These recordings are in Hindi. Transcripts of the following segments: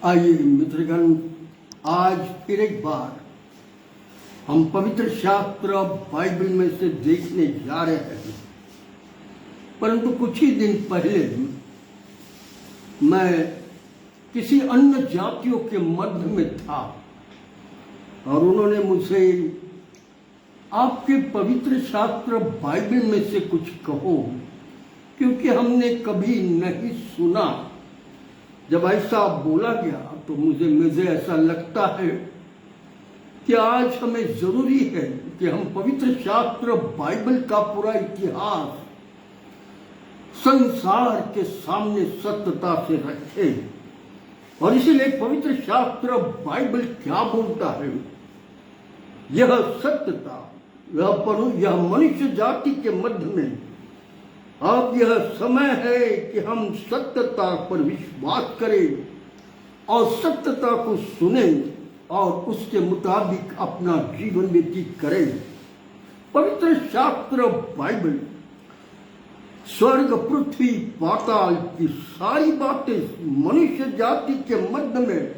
आइए मित्रगण, आज फिर एक बार हम पवित्र शास्त्र बाइबल में से देखने जा रहे हैं। परंतु कुछ ही दिन पहले मैं किसी अन्य जातियों के मध्य में था और उन्होंने मुझसे आपके पवित्र शास्त्र बाइबल में से कुछ कहो, क्योंकि हमने कभी नहीं सुना। जब ऐसा बोला गया तो मुझे ऐसा लगता है कि आज हमें जरूरी है कि हम पवित्र शास्त्र बाइबल का पूरा इतिहास संसार के सामने सत्यता से रखें। और इसीलिए पवित्र शास्त्र बाइबल क्या बोलता है, यह सत्यता, यह मनुष्य जाति के मध्य में अब यह समय है कि हम सत्यता पर विश्वास करें और सत्यता को सुनें और उसके मुताबिक अपना जीवन व्यतीत करें। पवित्र शास्त्र बाइबल स्वर्ग, पृथ्वी, पाताल की सारी बातें मनुष्य जाति के मध्य में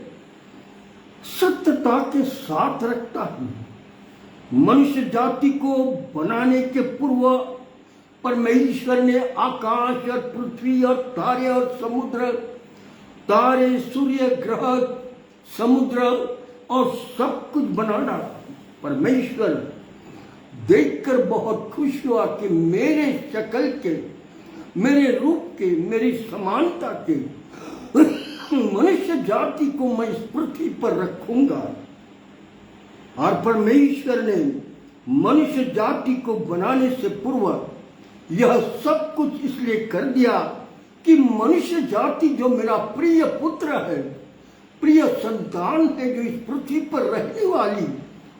सत्यता के साथ रखता है। मनुष्य जाति को बनाने के पूर्व परमेश्वर ने आकाश और पृथ्वी और तारे और समुद्र, तारे, सूर्य, ग्रह, समुद्र और सब कुछ बना डाला। परमेश्वर देखकर बहुत खुश हुआ कि मेरे शक्ल के, मेरे रूप के, मेरी समानता के मनुष्य जाति को मैं इस पृथ्वी पर रखूंगा। और परमेश्वर ने मनुष्य जाति को बनाने से पूर्व यह सब कुछ इसलिए कर दिया कि मनुष्य जाति जो मेरा प्रिय पुत्र है, प्रिय संतान है, जो इस पृथ्वी पर रहने वाली,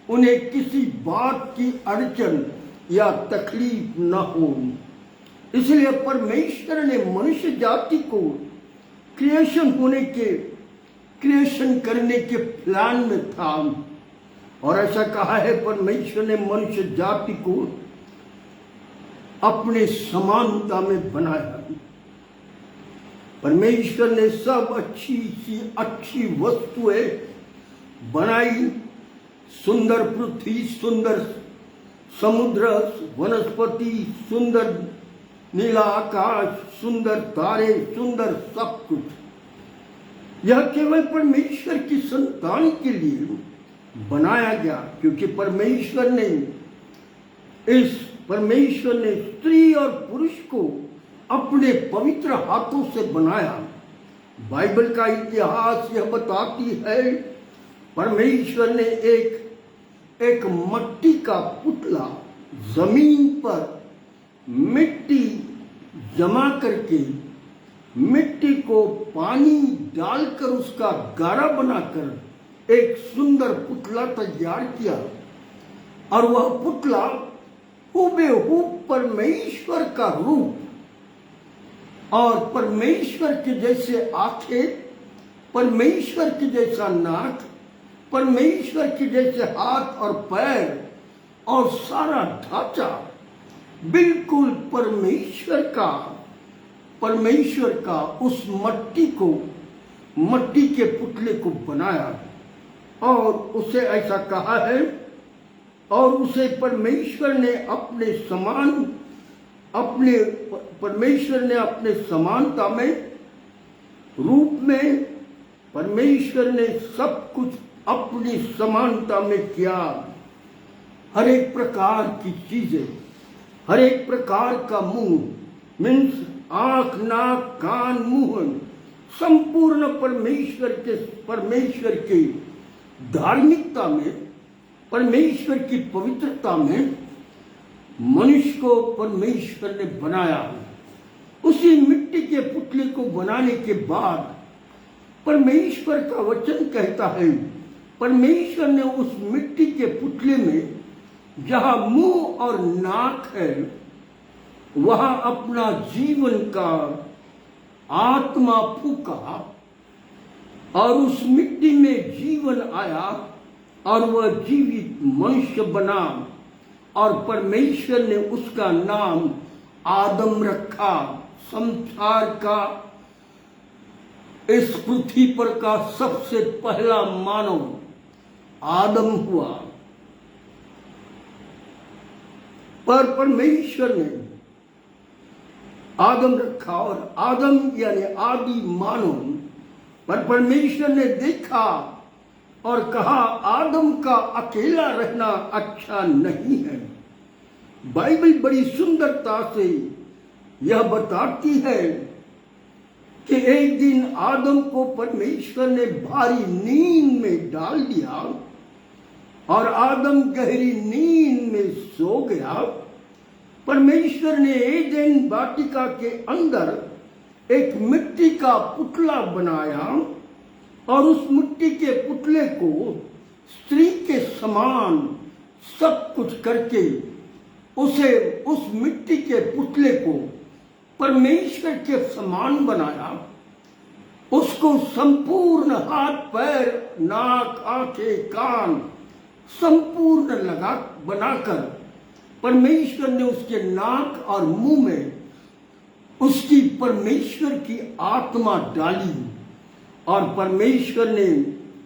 उन्हें किसी बात की अड़चन या तकलीफ न हो। इसलिए परमेश्वर ने मनुष्य जाति को क्रिएशन करने के प्लान में था। और ऐसा कहा है, परमेश्वर ने मनुष्य जाति को अपने समानता में बनाया। परमेश्वर ने सब अच्छी वस्तुएं बनाई, सुंदर पृथ्वी, सुंदर समुद्र, वनस्पति, सुंदर नीला आकाश, सुंदर तारे, सुंदर सब कुछ। यह केवल परमेश्वर की संतान के लिए बनाया गया, क्योंकि परमेश्वर ने स्त्री और पुरुष को अपने पवित्र हाथों से बनाया। बाइबल का इतिहास यह बताती है, परमेश्वर ने एक मिट्टी का पुतला जमीन पर मिट्टी जमा करके, मिट्टी को पानी डालकर उसका गारा बनाकर एक सुंदर पुतला तैयार किया। और वह पुतला हुबेहूब परमेश्वर का रूप, और परमेश्वर के जैसे आंखें, परमेश्वर के जैसा नाक, परमेश्वर के जैसे हाथ और पैर, और सारा ढांचा बिल्कुल परमेश्वर का उस मट्टी के पुतले को बनाया। और उसे ऐसा कहा है, और उसे परमेश्वर ने अपने समानता में, रूप में, परमेश्वर ने सब कुछ अपनी समानता में किया। हर एक प्रकार की चीजें, हर एक प्रकार का मुंह, मीन्स आंख, नाक, कान, मुंह, संपूर्ण परमेश्वर के धार्मिकता में, परमेश्वर की पवित्रता में मनुष्य को परमेश्वर ने बनाया। उसी मिट्टी के पुतले को बनाने के बाद परमेश्वर का वचन कहता है, परमेश्वर ने उस मिट्टी के पुतले में जहां मुंह और नाक है, वहां अपना जीवन का आत्मा फूका और उस मिट्टी में जीवन आया और वह जीवित मनुष्य बना। और परमेश्वर ने उसका नाम आदम रखा। संसार का इस पृथ्वी पर का सबसे पहला मानव आदम हुआ, पर परमेश्वर ने आदम रखा, और आदम यानी आदि मानव, पर परमेश्वर ने देखा और कहा आदम का अकेला रहना अच्छा नहीं है। बाइबल बड़ी सुंदरता से यह बताती है कि एक दिन आदम को परमेश्वर ने भारी नींद में डाल दिया और आदम गहरी नींद में सो गया। परमेश्वर ने एदेन वाटिका के अंदर एक मिट्टी का पुतला बनाया और उस मिट्टी के पुतले को स्त्री के समान सब कुछ करके उस मिट्टी के पुतले को परमेश्वर के समान बनाया। उसको संपूर्ण हाथ पैर नाक आंखें कान संपूर्ण बनाकर परमेश्वर ने उसके नाक और मुंह में उसकी परमेश्वर की आत्मा डाली। और परमेश्वर ने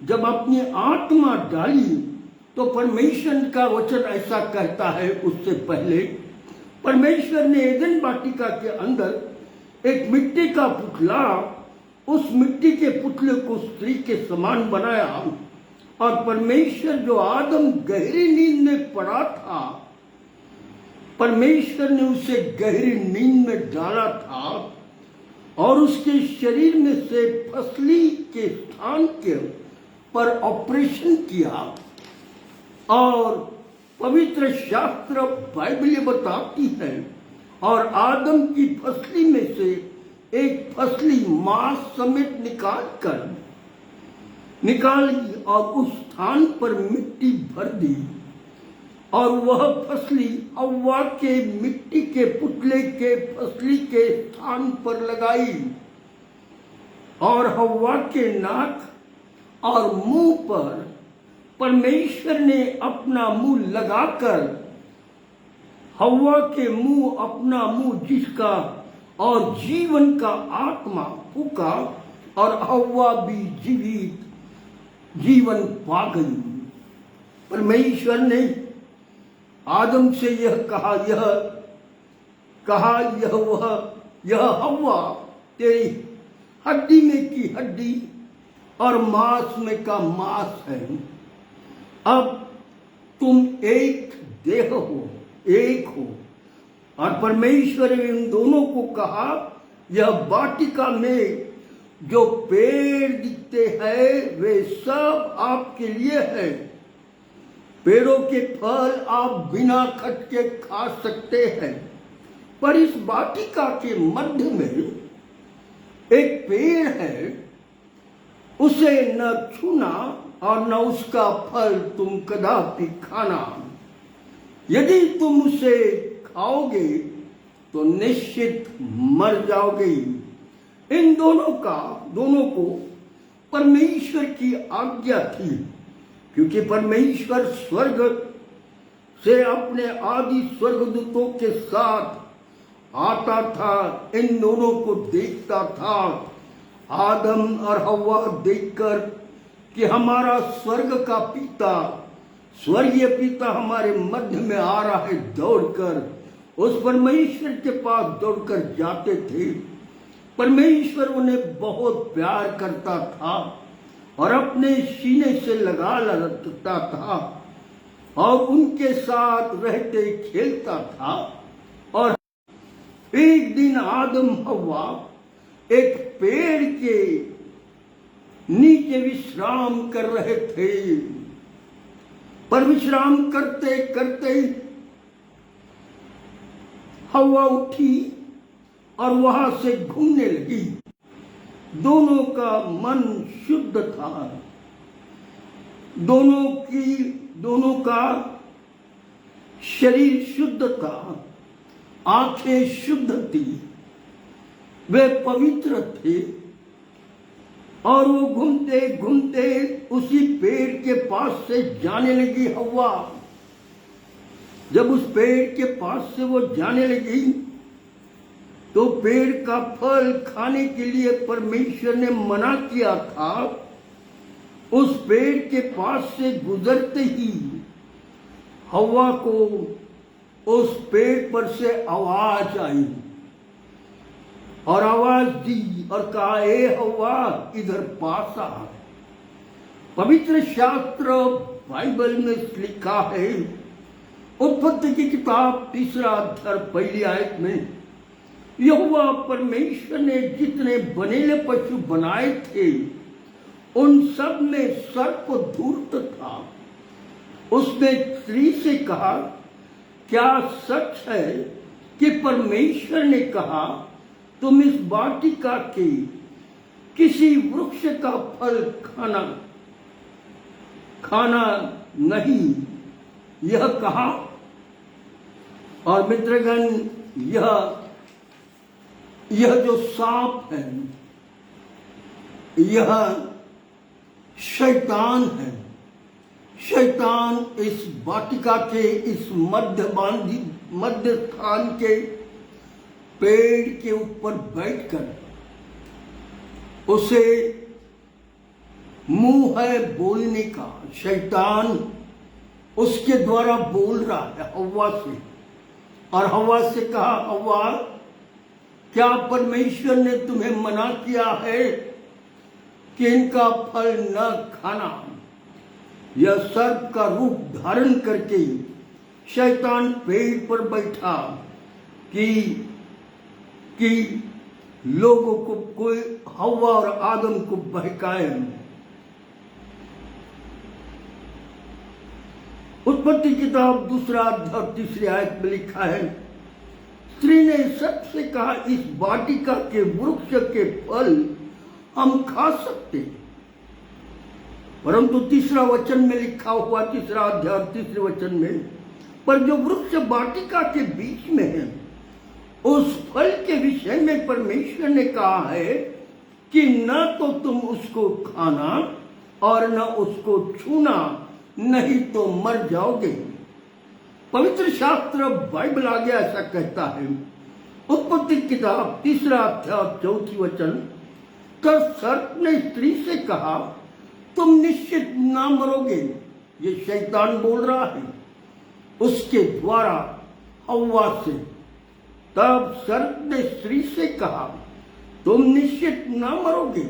जब अपनी आत्मा डाली तो परमेश्वर का वचन ऐसा कहता है, उससे पहले परमेश्वर ने एदेन वाटिका के अंदर एक मिट्टी का पुतला, उस मिट्टी के पुतले को स्त्री के समान बनाया। और परमेश्वर जो आदम गहरी नींद में पड़ा था, परमेश्वर ने उसे गहरी नींद में डाला था और उसके शरीर में से फसली के स्थान के पर ऑपरेशन किया। और पवित्र शास्त्र बाइबल ये बताती है, और आदम की फसली में से एक फसली मांस समेत निकाली और उस स्थान पर मिट्टी भर दी और वह फसली हव्वा के मिट्टी के पुतले के फसली के स्थान पर लगाई और हव्वा के नाक और मुंह पर परमेश्वर ने अपना मुंह लगाकर हव्वा के मुंह अपना मुंह जिसका और जीवन का आत्मा फूका और हव्वा भी जीवित जीवन पा गई। परमेश्वर ने आदम से यह हव्वा तेरी हड्डी में की हड्डी और मांस में का मांस है। अब तुम एक देह हो, एक हो। और परमेश्वर ने इन दोनों को कहा, यह वाटिका में जो पेड़ दिखते हैं वे सब आपके लिए है। पेड़ों के फल आप बिना खटके खा सकते हैं, पर इस वाटिका के मध्य में एक पेड़ है, उसे न छूना और न उसका फल तुम कदापि खाना। यदि तुम उसे खाओगे तो निश्चित मर जाओगे। इन दोनों को परमेश्वर की आज्ञा थी, क्योंकि परमेश्वर स्वर्ग से अपने आदि स्वर्गदूतों के साथ आता था, इन दोनों को देखता था। आदम और हव्वा देखकर कि हमारा स्वर्ग का पिता, स्वर्गीय पिता हमारे मध्य में आ रहा है, दौड़कर उस परमेश्वर के पास दौड़कर जाते थे। परमेश्वर उन्हें बहुत प्यार करता था और अपने सीने से लगा रखता था और उनके साथ रहते खेलता था। और एक दिन आदम हव्वा एक पेड़ के नीचे विश्राम कर रहे थे, पर विश्राम करते करते हव्वा उठी और वहां से घूमने लगी। दोनों का मन शुद्ध था, दोनों का शरीर शुद्ध था, आंखें शुद्ध थी, वे पवित्र थे। और वो घूमते घूमते उसी पेड़ के पास से जाने लगी हव्वा। जब उस पेड़ के पास से वो जाने लगी तो पेड़ का फल खाने के लिए परमेश्वर ने मना किया था, उस पेड़ के पास से गुजरते ही हव्वा को उस पेड़ पर से आवाज आई और आवाज दी और कहा, ए हव्वा इधर पास आ। पवित्र शास्त्र बाइबल में लिखा है, उत्पत्ति की किताब 3 अध्याय 1 आयत में, यहोवा परमेश्वर ने जितने बनेले पशु बनाए थे उन सब में सर्प धूर्त था। उसने स्त्री से कहा, क्या सच है कि परमेश्वर ने कहा तुम इस वाटिका के किसी वृक्ष का फल खाना नहीं, यह कहा? और मित्रगण, यह जो सांप है, यह शैतान है। शैतान इस वाटिका के इस मध्य स्थान के पेड़ के ऊपर बैठकर, उसे मुंह है बोलने का, शैतान उसके द्वारा बोल रहा है हव्वा से, और हव्वा से कहा, हव्वा क्या परमेश्वर ने तुम्हें मना किया है कि इनका फल न खाना? यह सर्प का रूप धारण करके शैतान पेड़ पर बैठा कि लोगों को कोई हव्वा और आदम को बहकाए। उत्पत्ति किताब 2 अध्याय 3 आयत में लिखा है, स्त्री ने सर्प से कहा, इस वाटिका के वृक्ष के फल हम खा सकते, परंतु 3 वचन में लिखा हुआ, 3 अध्याय 3 वचन में, पर जो वृक्ष वाटिका के बीच में है उस फल के विषय में परमेश्वर ने कहा है कि न तो तुम उसको खाना और न उसको छूना, नहीं तो मर जाओगे। पवित्र शास्त्र बाइबल आगे ऐसा कहता है, उत्पत्ति किताब 3 अध्याय 4 वचन, तब सर्प ने स्त्री से कहा, तुम निश्चित ना मरोगे। ये शैतान बोल रहा है उसके द्वारा हव्वा से। तब सर्प ने स्त्री से कहा, तुम निश्चित ना मरोगे।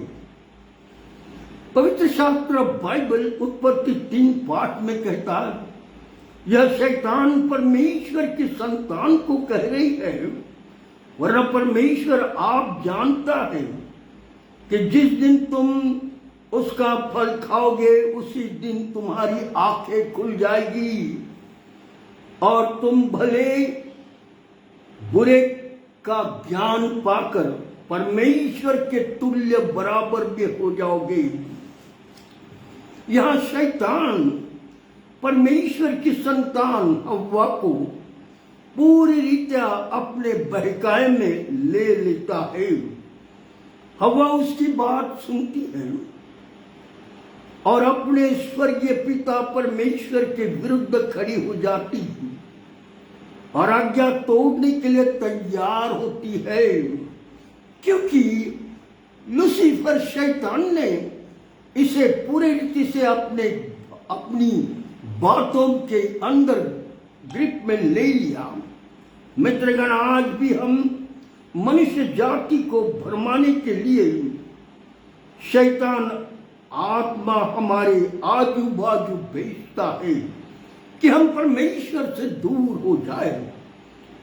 पवित्र शास्त्र बाइबल उत्पत्ति 3 पाठ में कहता है, यह शैतान परमेश्वर की संतान को कह रही है, वरना परमेश्वर आप जानता है कि जिस दिन तुम उसका फल खाओगे उसी दिन तुम्हारी आंखें खुल जाएगी और तुम भले बुरे का ज्ञान पाकर परमेश्वर के तुल्य बराबर भी हो जाओगे। यहां शैतान परमेश्वर की संतान हव्वा को पूरी रीत्या अपने बहकाए में ले लेता है। हव्वा उसकी बात सुनती है और अपने स्वर्गीय पिता परमेश्वर के विरुद्ध खड़ी हो जाती है और आज्ञा तोड़ने के लिए तैयार होती है, क्योंकि लूसीफर शैतान ने इसे पूरी रीति से अपनी बातों के अंदर ग्रिप में ले लिया। मित्रगण, आज भी हम मनुष्य जाति को भरमाने के लिए शैतान आत्मा हमारे आजू बाजू भेजता है कि हम परमेश्वर से दूर हो जाए।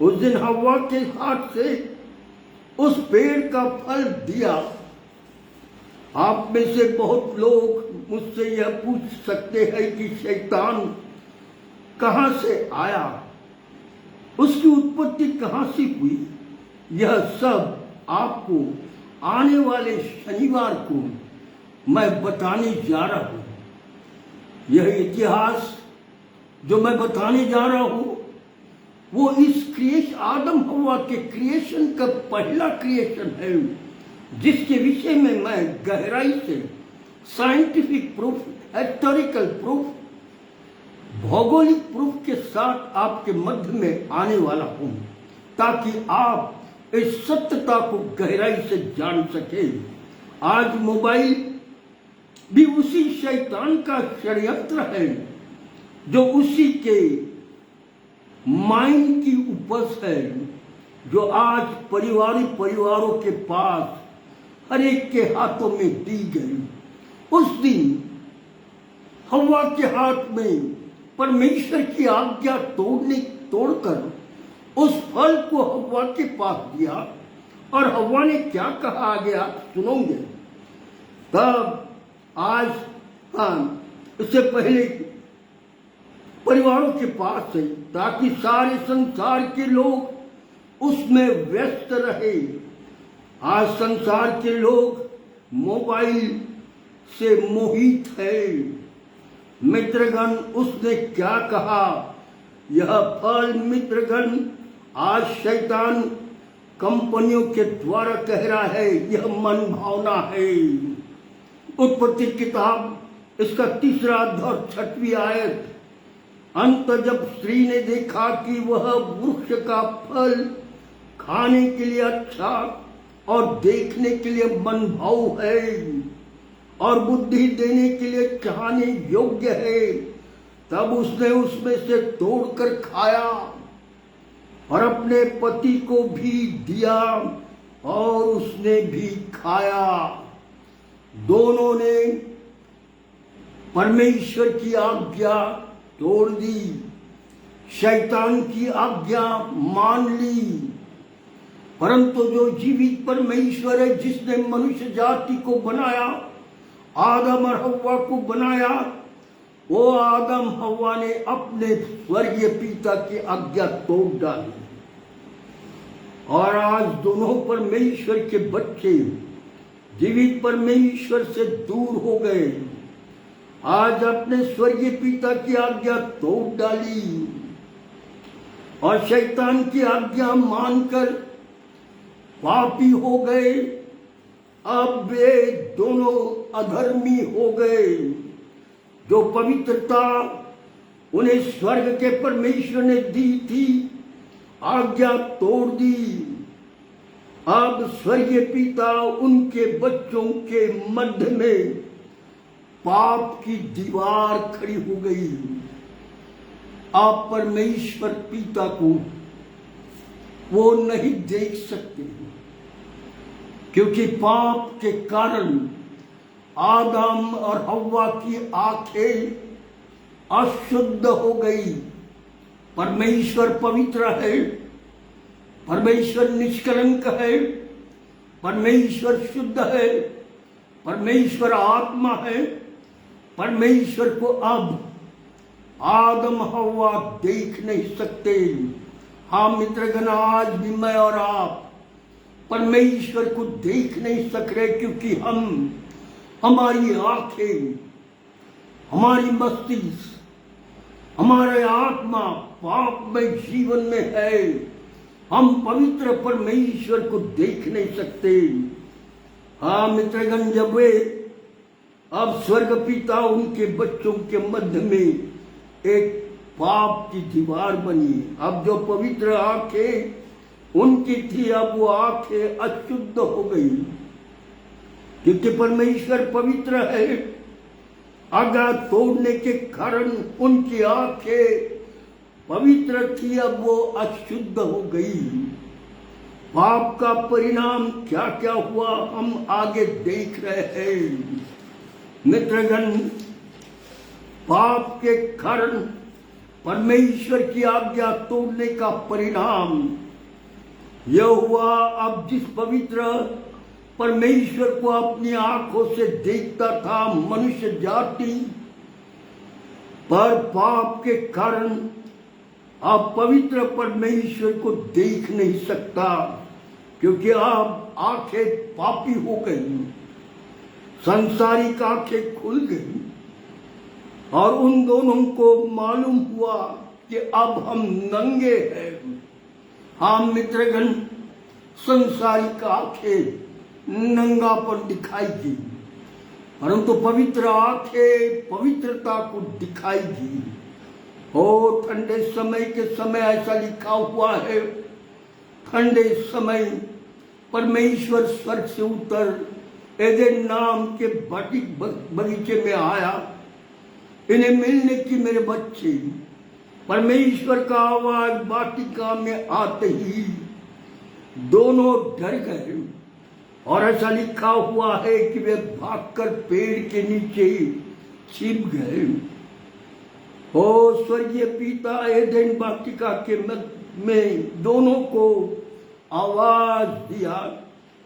उस दिन हव्वा के हाथ से उस पेड़ का फल दिया। आप में से बहुत लोग मुझसे यह पूछ सकते हैं कि शैतान कहां से आया, उसकी उत्पत्ति कहां से हुई। यह सब आपको आने वाले शनिवार को मैं बताने जा रहा हूं। यह इतिहास जो मैं बताने जा रहा हूं वो इस आदम हव्वा के क्रिएशन का पहला क्रिएशन है, जिसके विषय में मैं गहराई से साइंटिफिक प्रूफ, हिस्टोरिकल प्रूफ, भौगोलिक प्रूफ के साथ आपके मध्य में आने वाला हूं, ताकि आप इस सत्यता को गहराई से जान सके। आज मोबाइल भी उसी शैतान का षड्यंत्र है जो उसी के माइंड की उपज है, जो आज परिवारों के पास हर एक के हाथों में दी गई। उस दिन हव्वा के हाथ में परमेश्वर की आज्ञा तोड़कर उस फल को हव्वा के पास दिया, और हव्वा ने क्या कहा आगे आप सुनोगे। तब आज इससे पहले परिवारों के पास है, ताकि सारे संसार के लोग उसमें व्यस्त रहे। आज संसार के लोग मोबाइल से मोहित है। मित्रगण, उसने क्या कहा, यह फल मित्रगण आज शैतान कंपनियों के द्वारा कह रहा है, यह मन भावना है। उत्पत्ति किताब इसका 3 अध्याय 6वीं आयत। अंत जब स्त्री ने देखा कि वह वृक्ष का फल खाने के लिए अच्छा और देखने के लिए मनभाऊ है और बुद्धि देने के लिए चाहने योग्य है, तब उसने उसमें से तोड़कर खाया और अपने पति को भी दिया और उसने भी खाया। दोनों ने परमेश्वर की आज्ञा तोड़ दी, शैतान की आज्ञा मान ली। परंतु जो जीवित परमेश्वर है, जिसने मनुष्य जाति को बनाया, आदम और हव्वा को बनाया, वो आदम हव्वा ने अपने स्वर्गीय पिता की आज्ञा तोड़ डाली। और आज दोनों परमेश्वर के बच्चे जीवित परमेश्वर से दूर हो गए। आज अपने स्वर्गीय पिता की आज्ञा तोड़ डाली और शैतान की आज्ञा मानकर पापी हो गए। अब वे दोनों अधर्मी हो गए। जो पवित्रता उन्हें स्वर्ग के परमेश्वर ने दी थी, आज्ञा तोड़ दी। अब स्वर्गीय पिता उनके बच्चों के मध्य में पाप की दीवार खड़ी हो गई। आप परमेश्वर पिता को वो नहीं देख सकते, क्योंकि पाप के कारण आदम और हव्वा की आंखें अशुद्ध हो गई। परमेश्वर पवित्र है, परमेश्वर निष्कलंक है, परमेश्वर शुद्ध है, परमेश्वर आत्मा है। परमेश्वर को अब आदम हव्वा देख नहीं सकते। हाँ मित्रगण, आज भी मैं और आप परमेश्वर को देख नहीं सक रहे, क्योंकि हमारी आंखें, हमारी मस्तिष्क, हमारे आत्मा पाप में जीवन में है। हम पवित्र परमेश्वर को देख नहीं सकते। हाँ मित्रगण, जब वे अब स्वर्ग पिता उनके बच्चों के मध्य में एक पाप की दीवार बनी। अब जो पवित्र आंखें उनकी थी, अब वो आंखें अशुद्ध हो गई, क्योंकि परमेश्वर पवित्र है। आज्ञा तोड़ने के कारण उनकी आंखें पवित्र थी, अब वो अशुद्ध हो गई। पाप का परिणाम क्या क्या हुआ हम आगे देख रहे हैं। मित्रगण, पाप के कारण परमेश्वर की आज्ञा तोड़ने का परिणाम यह हुआ, अब जिस पवित्र परमेश्वर को अपनी आंखों से देखता था मनुष्य जाति, पर पाप के कारण अब पवित्र परमेश्वर को देख नहीं सकता, क्योंकि अब आंखें पापी हो गई, सांसारिक आंखें खुल गई और उन दोनों को मालूम हुआ कि अब हम नंगे हैं। हाँ मित्रगण, सांसारिक आंखें नंगापन दिखाएगी, परंतु पवित्र आंखें पवित्रता को दिखाएगी। हो ठंडे समय के समय ऐसा लिखा हुआ है, ठंडे समय परमेश्वर स्वर्ग से उतर एदेन नाम के बगीचे में आया। इन्हें मिलने की मेरे बच्चे, परमेश्वर का आवाज वाटिका में आते ही दोनों डर गए और ऐसा लिखा हुआ है कि वे भागकर पेड़ के नीचे छिप गए। ओ स्वर्गीय पिता एदेन वाटिका के में दोनों को आवाज दिया,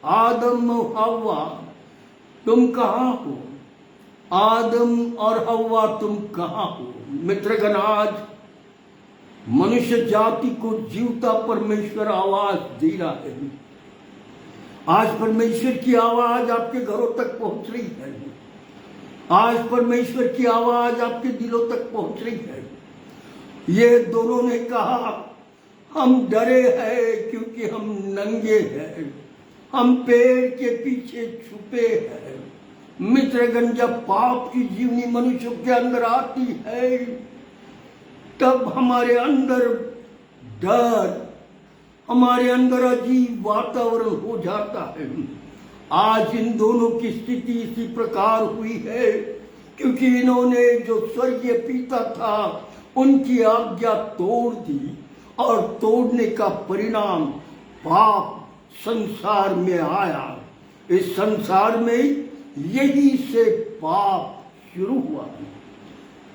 आदम और हव्वा तुम कहाँ हो? आदम और हव्वा तुम कहाँ हो? मित्रगण, आज मनुष्य जाति को जीवता परमेश्वर आवाज दे रहा है। आज परमेश्वर की आवाज आपके घरों तक पहुंच रही है। आज परमेश्वर की आवाज आपके दिलों तक पहुंच रही है। ये दोनों ने कहा, हम डरे हैं क्योंकि हम नंगे हैं, हम पेड़ के पीछे छुपे हैं। मित्रगण, जब पाप की जीवनी मनुष्य के अंदर आती है तब हमारे अंदर डर, हमारे अंदर अजीब वातावरण हो जाता है। आज इन दोनों की स्थिति इसी प्रकार हुई है क्योंकि इन्होंने जो स्वर्गीय पिता था उनकी आज्ञा तोड़ दी और तोड़ने का परिणाम पाप संसार में आया। इस संसार में यही से पाप शुरू हुआ।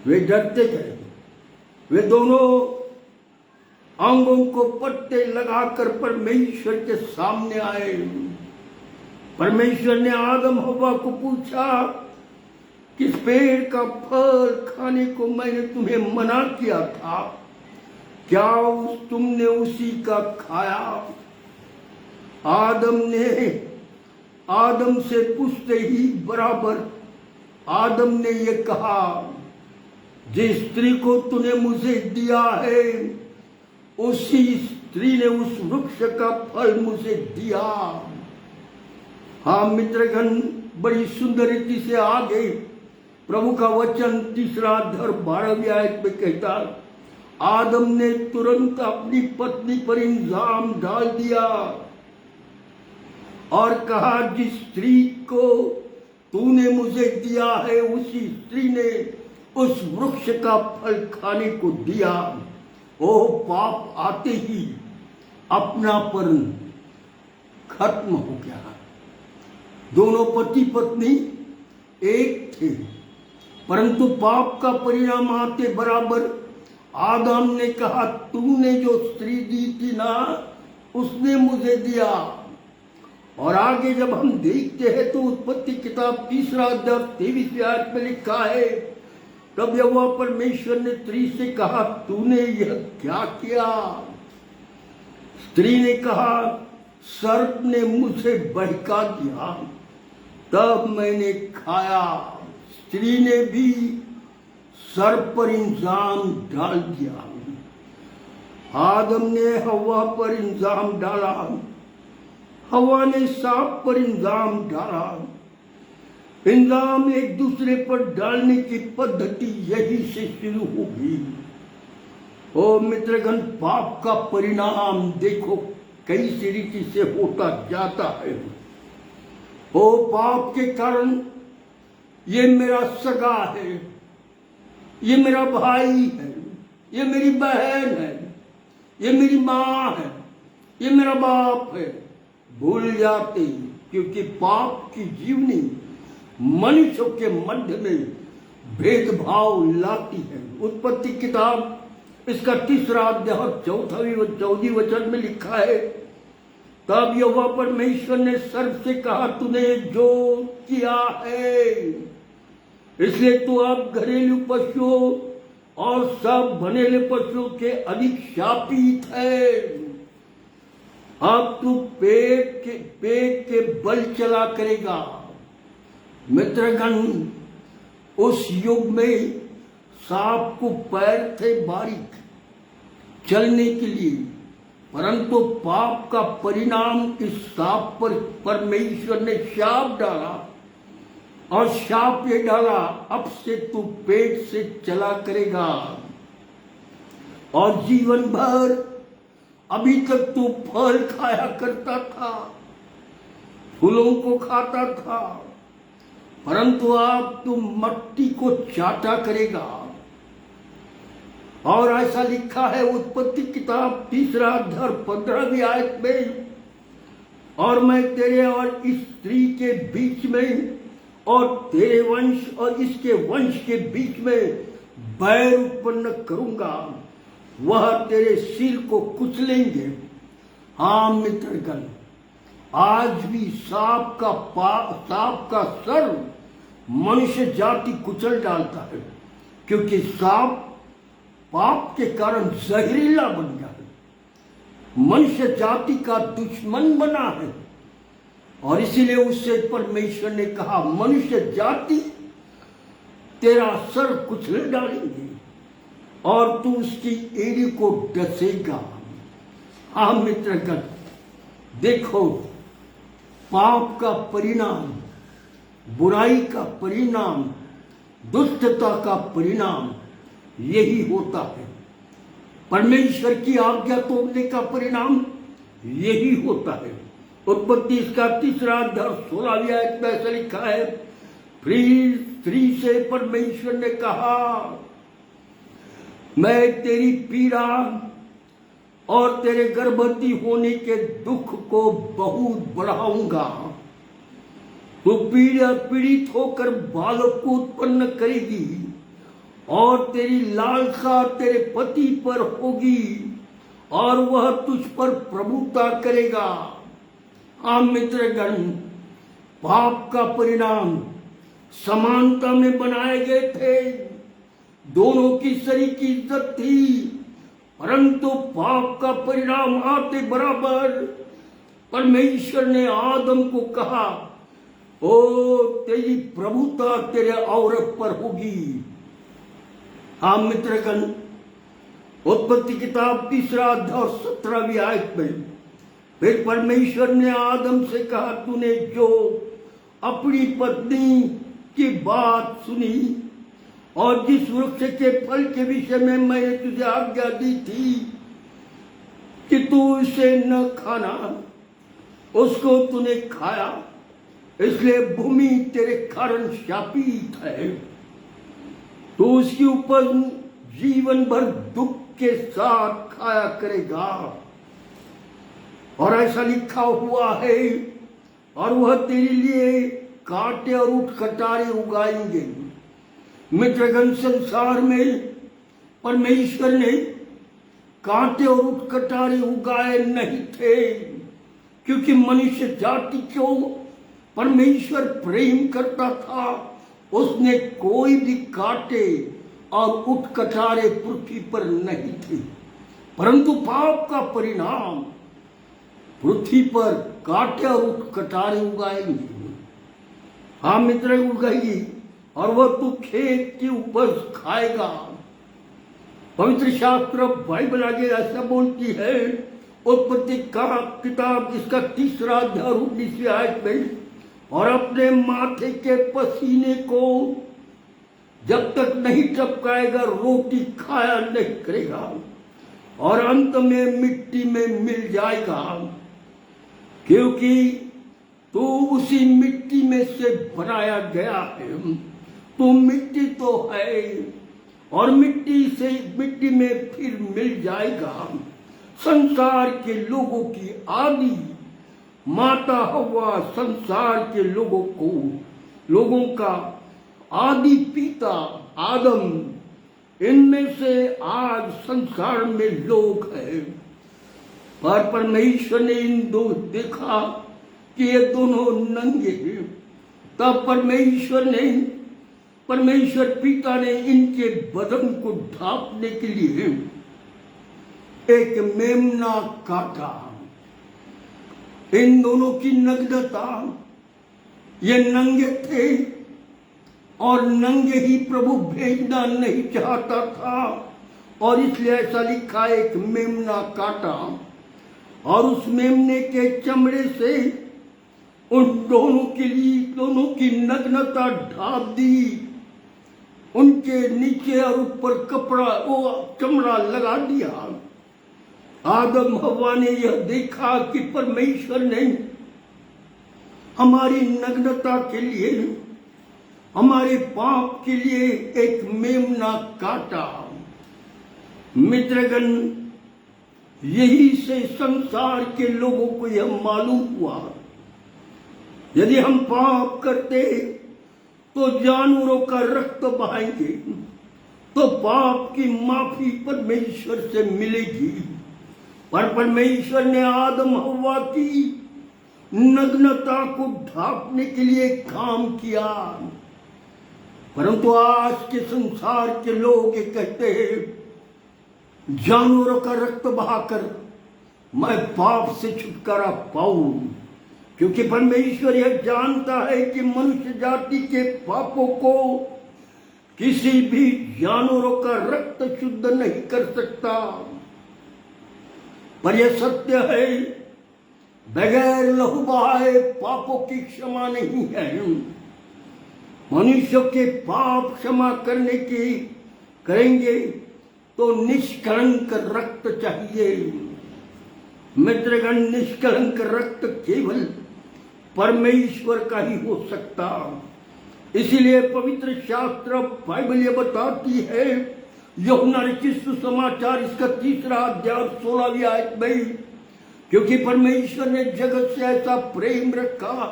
वे डरते गए। वे दोनों आंगों को पट्टे लगाकर परमेश्वर के सामने आए। परमेश्वर ने आदम हव्वा को पूछा, किस पेड़ का फल खाने को मैंने तुम्हें मना किया था? क्या तुमने उसी का खाया? आदम से पूछते ही बराबर आदम ने ये कहा, जिस स्त्री को तूने मुझे दिया है उसी स्त्री ने उस वृक्ष का फल मुझे दिया। हाँ मित्रगण, बड़ी सुंदर रीति से आगे प्रभु का वचन 3 अध्याय 12वीं आयत में कहता, आदम ने तुरंत अपनी पत्नी पर इल्जाम डाल दिया और कहा, जिस स्त्री को तूने मुझे दिया है उसी स्त्री ने उस वृक्ष का फल खाने को दिया। ओह, पाप आते ही अपनापन खत्म हो गया। दोनों पति पत्नी एक थे, परंतु पाप का परिणाम आते बराबर आदम ने कहा, तूने जो स्त्री दी थी ना उसने मुझे दिया। और आगे जब हम देखते हैं तो उत्पत्ति किताब 3 अध्याय 23वीं आयत में लिखा है, तब यहोवा परमेश्वर ने स्त्री से कहा, तूने यह क्या किया? स्त्री ने कहा, सर्प ने मुझे बहका दिया तब मैंने खाया। स्त्री ने भी सर्प पर इल्जाम डाल दिया। आदम ने हव्वा पर इल्जाम डाला, हव्वा ने सांप पर इल्जाम डाला। इल्जाम एक दूसरे पर डालने की पद्धति यही से शुरू होगी। ओ मित्रगण, पाप का परिणाम देखो कई रीति से होता जाता है। ओ पाप के कारण ये मेरा सगा है, ये मेरा भाई है, ये मेरी बहन है, ये मेरी माँ है, ये मेरा बाप है। भूल जाते क्योंकि पाप की जीवनी मनुष्यों के मध्य में भेदभाव लाती है। उत्पत्ति किताब इसका 3 अध्याय 14वीं वचन में लिखा है, तब यहोवा परमेश्वर ने सर्प से कहा, तूने जो किया है इसलिए तू अब घरेलू पशुओं और सब बनेले पशुओं के अधिक शापित है। अब तू पेट के बल चला करेगा। मित्रगण, उस युग में सांप को पैर थे बारीक चलने के लिए, परंतु पाप का परिणाम इस सांप पर परमेश्वर ने शाप डाला और शाप ये डाला, अब से तू पेट से चला करेगा और जीवन भर अभी तक तू फल खाया करता था, फूलों को खाता था, परंतु अब तू मट्टी को चाटा करेगा। और ऐसा लिखा है उत्पत्ति किताब 3 अध्याय 15वीं आयत में, और मैं तेरे और इस स्त्री के बीच में और तेरे वंश और इसके वंश के बीच में बैर उत्पन्न करूंगा, वह तेरे सिर को कुचलेंगे। हाँ मित्रगण, आज भी सांप का सर मनुष्य जाति कुचल डालता है, क्योंकि सांप पाप के कारण जहरीला बन गया है, मनुष्य जाति का दुश्मन बना है। और इसीलिए उससे परमेश्वर ने कहा, मनुष्य जाति तेरा सर कुचल डालेंगे और तू उसकी एड़ी को डसेगा। हाँ मित्रगण, देखो, पाप का परिणाम, बुराई का परिणाम, दुष्टता का परिणाम यही होता है। परमेश्वर की आज्ञा तोड़ने का परिणाम यही होता है। उत्पत्ति इसका 3 अध्याय 16वीं आयत में ऐसा लिखा है, फिर स्त्री से परमेश्वर ने कहा, मैं तेरी पीड़ा और तेरे गर्भवती होने के दुख को बहुत बढ़ाऊंगा। तू पीड़ित होकर बालक को उत्पन्न करेगी और तेरी लालसा तेरे पति पर होगी और वह तुझ पर प्रभुता करेगा। हाँ मित्रगण, पाप का परिणाम समानता में बनाए गए थे, दोनों की शरीर की इज्जत थी, परंतु पाप का परिणाम आते बराबर परमेश्वर ने आदम को कहा, ओ तेरी प्रभुता तेरे औरत पर होगी। हाँ मित्रगण, उत्पत्ति किताब 3 अध्याय 17वीं आयत में फिर परमेश्वर ने आदम से कहा, तूने जो अपनी पत्नी की बात सुनी और जिस वृक्ष के फल के विषय में मैंने तुझे आज्ञा दी थी कि तू इसे न खाना, उसको तूने खाया, इसलिए भूमि तेरे कारण शापित है। तू उसकी उपज जीवन भर दुख के साथ खाया करेगा। और ऐसा लिखा हुआ है, और वह तेरे लिए कांटे और ऊंट कटारे उगाएंगे। मित्रगण, संसार में परमेश्वर ने कांटे और ऊंट कटारे उगाए नहीं थे, क्योंकि मनुष्य जाति को परमेश्वर प्रेम करता था। उसने कोई भी कांटे और ऊंट कटारे पृथ्वी पर नहीं थे, परंतु पाप का परिणाम पृथ्वी पर कांटे और ऊंट कटारे उगाएंगे। हाँ मित्र, उगाएगी और वह तू खेत की उपज खाएगा। पवित्र शास्त्र बाइबल आगे ऐसा बोलती है, उत्पत्ति का किताब इसका 3 अध्याय 19वीं आयत में, और अपने माथे के पसीने को जब तक नहीं टपकाएगा रोटी खाया नहीं करेगा, और अंत में मिट्टी में मिल जाएगा, क्योंकि तू उसी मिट्टी में से बनाया गया है। तू मिट्टी तो है और मिट्टी में फिर मिल जाएगा। संसार के लोगों की आदि माता हव्वा, संसार के लोगों का आदि पिता आदम, इनमें से आज संसार में लोग हैं। पर परमेश्वर ने इन दो देखा कि ये दोनों नंगे हैं, तब परमेश्वर पिता ने इनके बदन को ढांपने के लिए एक मेमना काटा। इन दोनों की नग्नता, ये नंगे थे और नंगे ही प्रभु भेजना नहीं चाहता था, और इसलिए ऐसा लिखा, एक मेमना काटा और उस मेमने के चमड़े से उन दोनों की नग्नता ढांप दी, उनके नीचे और ऊपर कपड़ा वो चमड़ा लगा दिया। आदम हव्वा ने यह देखा कि परमेश्वर ने हमारी नग्नता के लिए, हमारे पाप के लिए एक मेमना काटा। मित्रगण, यही से संसार के लोगों को यह मालूम हुआ, यदि हम पाप करते तो जानवरों का रक्त बहाएंगे तो पाप की माफी परमेश्वर से मिलेगी। पर परमेश्वर ने आदम हव्वा की नग्नता को ढांकने के लिए काम किया। परंतु आज के संसार के लोग ये कहते हैं, जानवरों का रक्त बहाकर मैं पाप से छुटकारा पाऊं, क्योंकि परमेश्वर यह जानता है कि मनुष्य जाति के पापों को किसी भी जानवरों का रक्त शुद्ध नहीं कर सकता। पर यह सत्य है, बगैर लहू बहाए पापों की क्षमा नहीं है। मनुष्य के पाप क्षमा करने की करेंगे तो निष्कलंक रक्त चाहिए। मित्रगण, निष्कलंक रक्त केवल परमेश्वर का ही हो सकता। इसीलिए पवित्र शास्त्र बाइबल ये बताती है, यूहन्ना रचित सुसमाचार इसका 3 अध्याय 16वीं आयत में, क्योंकि परमेश्वर ने जगत से ऐसा प्रेम रखा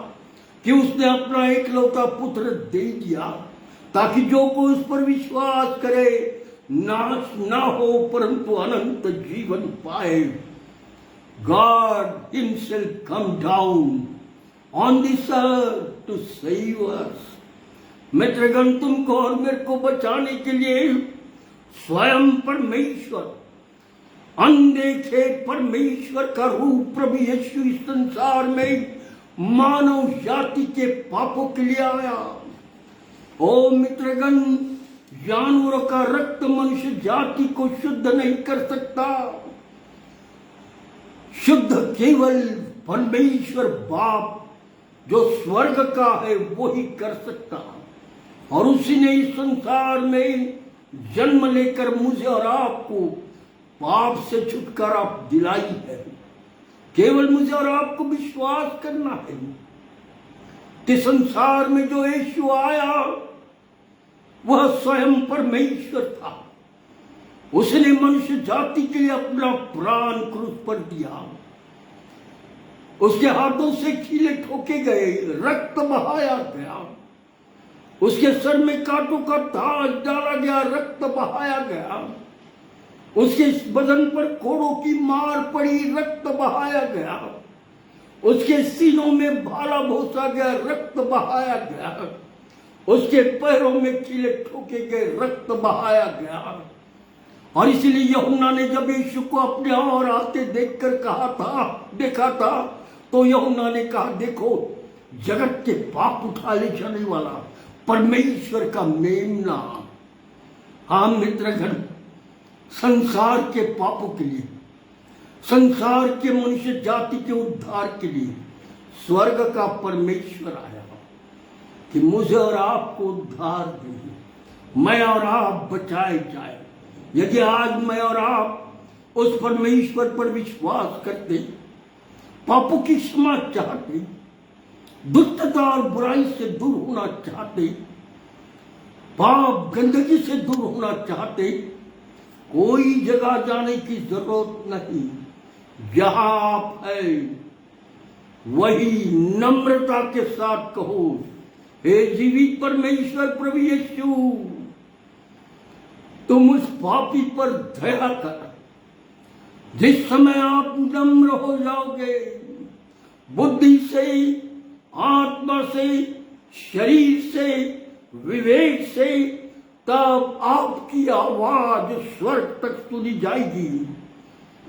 कि उसने अपना एकलौता पुत्र दे दिया, ताकि जो कोई उस पर विश्वास करे नाश ना हो परंतु अनंत जीवन पाए। God himself come down on this earth to save us। मित्रगण, तुमको और मेरे को बचाने के लिए स्वयं परमेश्वर, अनदेखे परमेश्वर का रूप प्रभु यीशु इस संसार में मानव जाति के पापों के लिए आया। ओ मित्रगण, जानवरों का रक्त मनुष्य जाति को शुद्ध नहीं कर सकता। शुद्ध केवल परमेश्वर बाप जो स्वर्ग का है वो ही कर सकता, और उसी ने इस संसार में जन्म लेकर मुझे और आपको पाप से छुटकारा दिलाई है। केवल मुझे और आपको विश्वास करना है कि संसार में जो यीशु आया वह स्वयं परमेश्वर था। उसने मनुष्य जाति के लिए अपना प्राण क्रूस पर दिया। उसके हाथों से कीले ठोके गए, रक्त बहाया गया। उसके सर में कांटों का ताज डाला गया, रक्त बहाया गया। उसके बदन पर कोड़ों की मार पड़ी, रक्त बहाया गया। उसके सीनों में भाला भोसा गया, रक्त बहाया गया। उसके पैरों में कीले ठोके गए, रक्त बहाया गया। और इसलिए यूहन्ना ने जब यीशु को अपने और आते देखकर देखा था, तो यूहन्ना ने कहा, देखो जगत के पाप उठा ले जाने वाला परमेश्वर का मेमना। हाँ मित्रगण, संसार के पापों के लिए, संसार के मनुष्य जाति के उद्धार के लिए स्वर्ग का परमेश्वर आया कि मुझे और आपको उद्धार दे, मैं और आप बचाए जाए। यदि आज मैं और आप उस परमेश्वर पर विश्वास करते, पापों की क्षमा चाहते, दुष्टता और बुराई से दूर होना चाहते, पाप गंदगी से दूर होना चाहते, कोई जगह जाने की जरूरत नहीं। जहां आप है वही नम्रता के साथ कहो, हे जीवित परमेश्वर प्रभु यीशु, तुम उस पापी पर दया कर। जिस समय आप नम्र हो जाओगे, बुद्धि से, आत्मा से, शरीर से, विवेक से, तब आपकी आवाज स्वर्ग तक सुनी जाएगी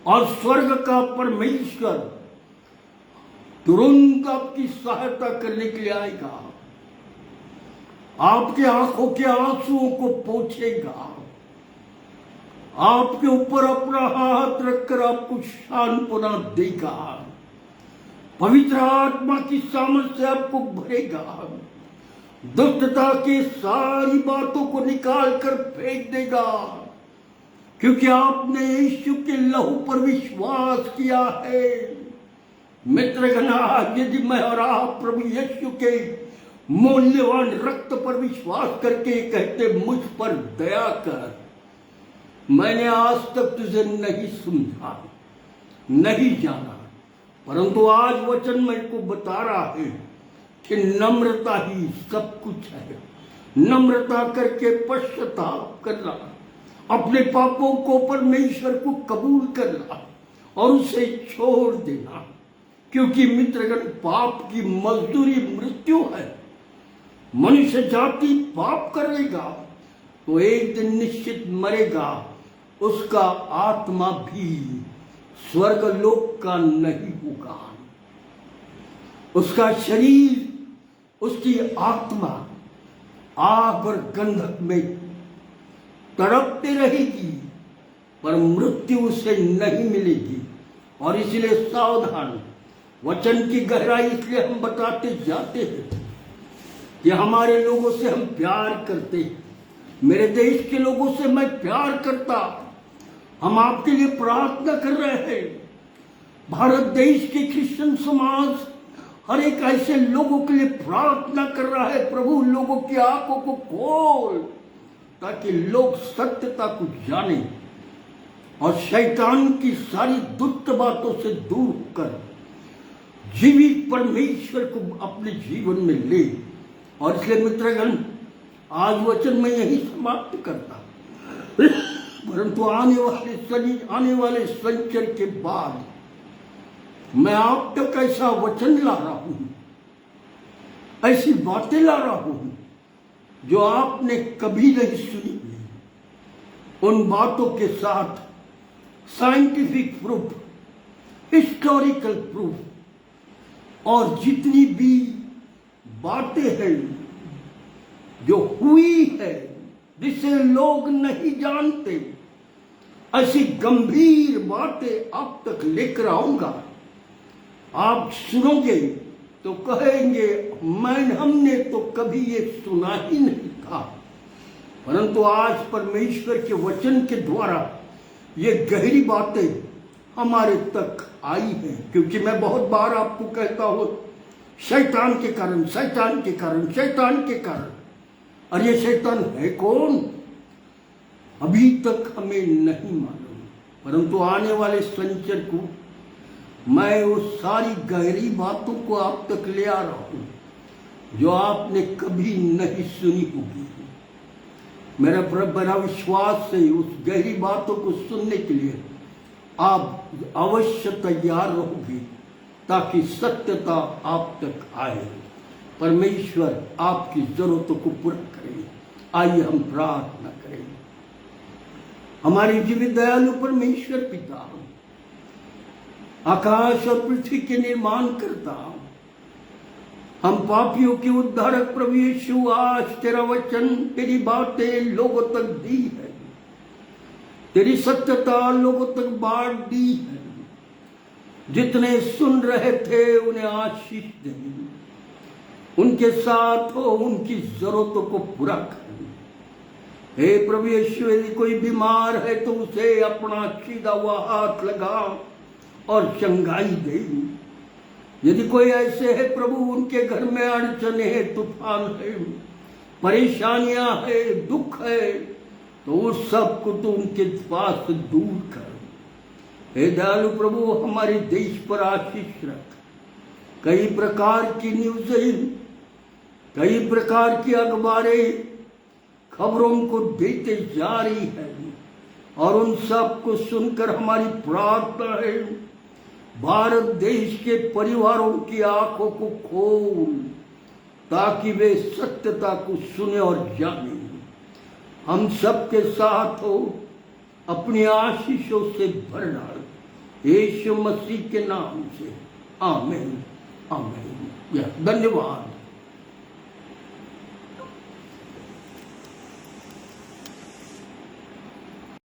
और स्वर्ग का परमेश्वर तुरंत आपकी सहायता करने के लिए आएगा। आपके आंखों के आंसुओं को पोंछेगा, आपके ऊपर अपना हाथ रखकर आपको सांत्वना देगा, पवित्र आत्मा की सामर्थ से आपको भरेगा, दुष्टता की सारी बातों को निकाल कर फेंक देगा, क्योंकि आपने यीशु के लहू पर विश्वास किया है। मित्रगण, आज यदि मैं और आप प्रभु यीशु के मूल्यवान रक्त पर विश्वास करके कहते मुझ पर दया कर, मैंने आज तक तुझे नहीं समझा, नहीं जाना, परंतु आज वचन मेरे को बता रहा है कि नम्रता ही सब कुछ है। नम्रता करके पश्चाताप करना, अपने पापों को परमेश्वर को कबूल करना और उसे छोड़ देना, क्योंकि मित्रगण पाप की मजदूरी मृत्यु है। मनुष्य जाति पाप करेगा तो एक दिन निश्चित मरेगा, उसका आत्मा भी स्वर्ग लोक का नहीं होगा। उसका शरीर, उसकी आत्मा आग और गंधक में तड़पती रहेगी, पर मृत्यु उसे नहीं मिलेगी। और इसलिए सावधान, वचन की गहराई इसलिए हम बताते जाते हैं कि हमारे लोगों से हम प्यार करते, मेरे देश के लोगों से मैं प्यार करता, हम आपके लिए प्रार्थना कर रहे हैं। भारत देश के क्रिश्चियन समाज हर एक ऐसे लोगों के लिए प्रार्थना कर रहा है, प्रभु लोगों की आंखों को खोल ताकि लोग सत्यता को जाने और शैतान की सारी दुष्ट बातों से दूर होकर जीवित परमेश्वर को अपने जीवन में ले। और इसलिए मित्रगण, आज वचन में यही समाप्त करता, परंतु आने वाले संचर के बाद मैं आप तक ऐसा वचन ला रहा हूं, ऐसी बातें ला रहा हूं जो आपने कभी नहीं सुनी। उन बातों के साथ साइंटिफिक प्रूफ, हिस्टोरिकल प्रूफ और जितनी भी बातें हैं जो हुई है जिसे लोग नहीं जानते, ऐसी गंभीर बातें आप तक लेकर आऊंगा। आप सुनोगे तो कहेंगे हमने तो कभी ये सुना ही नहीं था, परंतु आज परमेश्वर के वचन के द्वारा ये गहरी बातें हमारे तक आई हैं। क्योंकि मैं बहुत बार आपको कहता हूं, शैतान के कारण, शैतान के कारण, शैतान के कारण। और ये शैतान है कौन, अभी तक हमें नहीं मालूम, परंतु आने वाले संचर को मैं वो सारी गहरी बातों को आप तक ले आ रहा हूं जो आपने कभी नहीं सुनी होगी। मेरा बड़ा विश्वास है उस गहरी बातों को सुनने के लिए आप अवश्य तैयार रहोगे, ताकि सत्यता आप तक आए, परमेश्वर आपकी जरूरतों को पूरा करे। आइए हम प्रार्थना करें। हमारे जीवित दयालु परमेश्वर पिता, आकाश और पृथ्वी के निर्माण करता, हम पापियों के उद्धारक प्रभु यीशु, आज तेरा वचन, तेरी बातें लोगों तक दी है, तेरी सत्यता लोगों तक बांट दी है। जितने सुन रहे थे उन्हें आशीष दे, उनके साथ हो, उनकी जरूरतों को पूरा कर। हे प्रभु यीशु, यदि कोई बीमार है तो उसे अपना सीधा हुआ हाथ लगा और चंगाई दे। यदि कोई ऐसे है प्रभु, उनके घर में अड़चने है, तूफान है, परेशानियां है, दुख है, तो उस सब को तो उनके पास दूर कर। हे दयालु प्रभु, हमारे देश पर आशीष रख। कई प्रकार की न्यूज़ें, कई प्रकार की अखबारें खबरों को देते जा रही है, और उन सब को सुनकर हमारी प्रार्थना है, भारत देश के परिवारों की आंखों को खोल ताकि वे सत्यता को सुने और जाने। हम सबके साथ हो, अपनी आशीषों से भर डाल, यीशु मसीह के नाम से, आमीन, आमीन। धन्यवाद।